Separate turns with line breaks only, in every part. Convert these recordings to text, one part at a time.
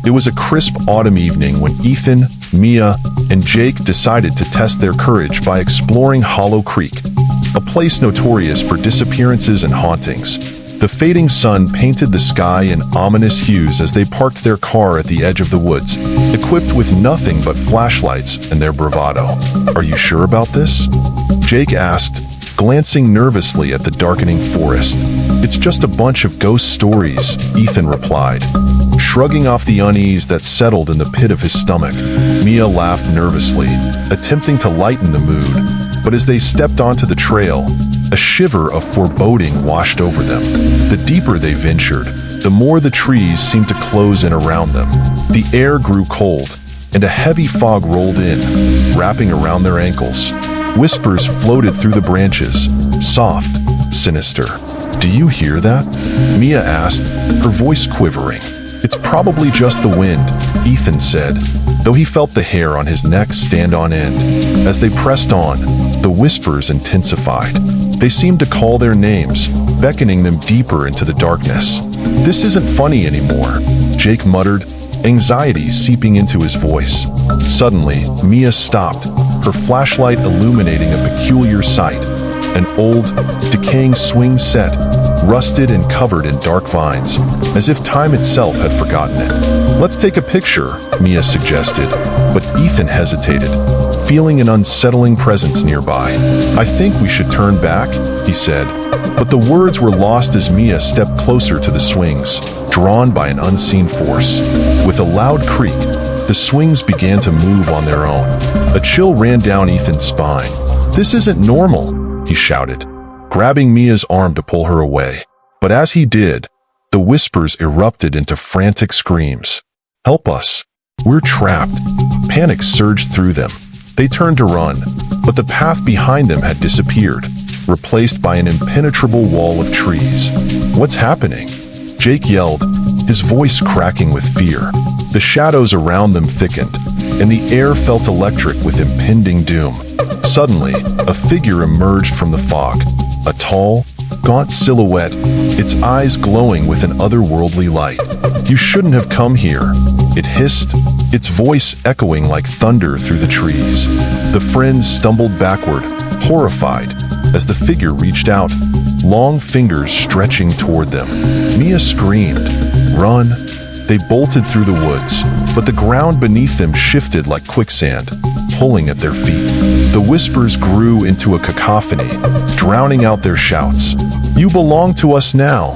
It was a crisp autumn evening when Ethan, Mia, and Jake decided to test their courage by exploring Hollow Creek, a place notorious for disappearances and hauntings. The fading sun painted the sky in ominous hues as they parked their car at the edge of the woods, equipped with nothing but flashlights and their bravado. "Are you sure about this?" Jake asked, glancing nervously at the darkening forest. "It's just a bunch of ghost stories," Ethan replied, shrugging off the unease that settled in the pit of his stomach. Mia laughed nervously, attempting to lighten the mood, but as they stepped onto the trail, a shiver of foreboding washed over them. The deeper they ventured, the more the trees seemed to close in around them. The air grew cold, and a heavy fog rolled in, wrapping around their ankles. Whispers floated through the branches, soft, sinister. "Do you hear that?" Mia asked, her voice quivering. "It's probably just the wind," Ethan said, though he felt the hair on his neck stand on end. As they pressed on, the whispers intensified. They seemed to call their names, beckoning them deeper into the darkness. "This isn't funny anymore," Jake muttered, anxiety seeping into his voice. Suddenly, Mia stopped, her flashlight illuminating a peculiar sight. An old, decaying swing set, rusted and covered in dark vines, as if time itself had forgotten it. "Let's take a picture," Mia suggested, but Ethan hesitated, feeling an unsettling presence nearby. "I think we should turn back," he said, but the words were lost as Mia stepped closer to the swings, drawn by an unseen force. With a loud creak, the swings began to move on their own. A chill ran down Ethan's spine. "This isn't normal," he shouted, grabbing Mia's arm to pull her away. But as he did, the whispers erupted into frantic screams. "Help us! We're trapped!" Panic surged through them. They turned to run, but the path behind them had disappeared, replaced by an impenetrable wall of trees. "What's happening?" Jake yelled, his voice cracking with fear. The shadows around them thickened, and the air felt electric with impending doom. Suddenly, a figure emerged from the fog, a tall, gaunt silhouette, its eyes glowing with an otherworldly light. "You shouldn't have come here," it hissed, its voice echoing like thunder through the trees. The friends stumbled backward, horrified, as the figure reached out, long fingers stretching toward them. Mia screamed, "Run!" They bolted through the woods, but the ground beneath them shifted like quicksand, pulling at their feet. The whispers grew into a cacophony, drowning out their shouts. "You belong to us now,"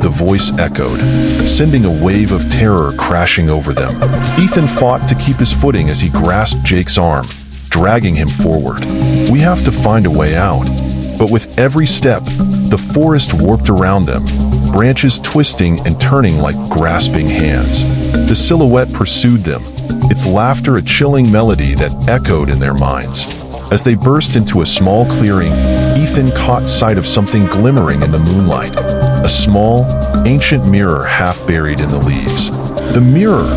the voice echoed, sending a wave of terror crashing over them. Ethan fought to keep his footing as he grasped Jake's arm, dragging him forward. "We have to find a way out." But with every step, the forest warped around them, branches twisting and turning like grasping hands. The silhouette pursued them, its laughter a chilling melody that echoed in their minds. As they burst into a small clearing, Ethan caught sight of something glimmering in the moonlight. A small, ancient mirror half buried in the leaves. "The mirror!"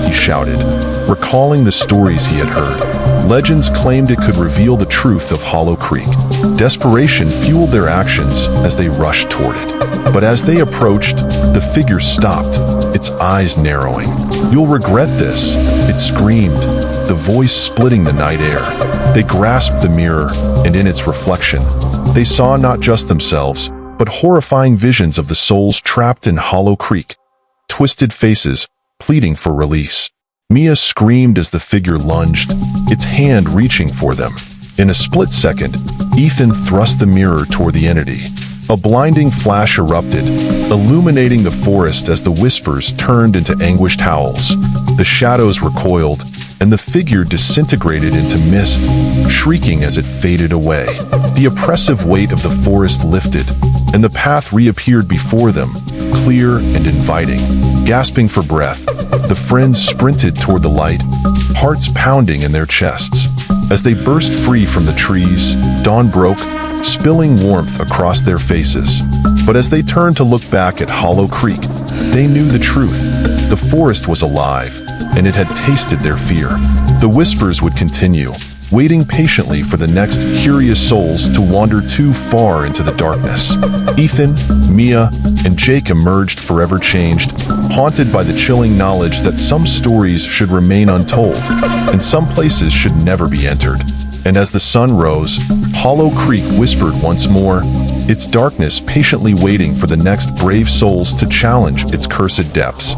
he shouted, recalling the stories he had heard. Legends claimed it could reveal the truth of Hollow Creek. Desperation fueled their actions as they rushed toward it. But as they approached, the figure stopped, its eyes narrowing. "You'll regret this," it screamed, the voice splitting the night air. They grasped the mirror, and in its reflection, they saw not just themselves, but horrifying visions of the souls trapped in Hollow Creek. Twisted faces, pleading for release. Mia screamed as the figure lunged, its hand reaching for them. In a split second, Ethan thrust the mirror toward the entity. A blinding flash erupted, illuminating the forest as the whispers turned into anguished howls. The shadows recoiled, and the figure disintegrated into mist, shrieking as it faded away. The oppressive weight of the forest lifted, and the path reappeared before them, clear and inviting. Gasping for breath, the friends sprinted toward the light, hearts pounding in their chests. As they burst free from the trees, dawn broke, spilling warmth across their faces. But as they turned to look back at Hollow Creek, they knew the truth. The forest was alive, and it had tasted their fear. The whispers would continue, waiting patiently for the next curious souls to wander too far into the darkness. Ethan, Mia, and Jake emerged forever changed, haunted by the chilling knowledge that some stories should remain untold, and some places should never be entered. And as the sun rose, Hollow Creek whispered once more, its darkness patiently waiting for the next brave souls to challenge its cursed depths.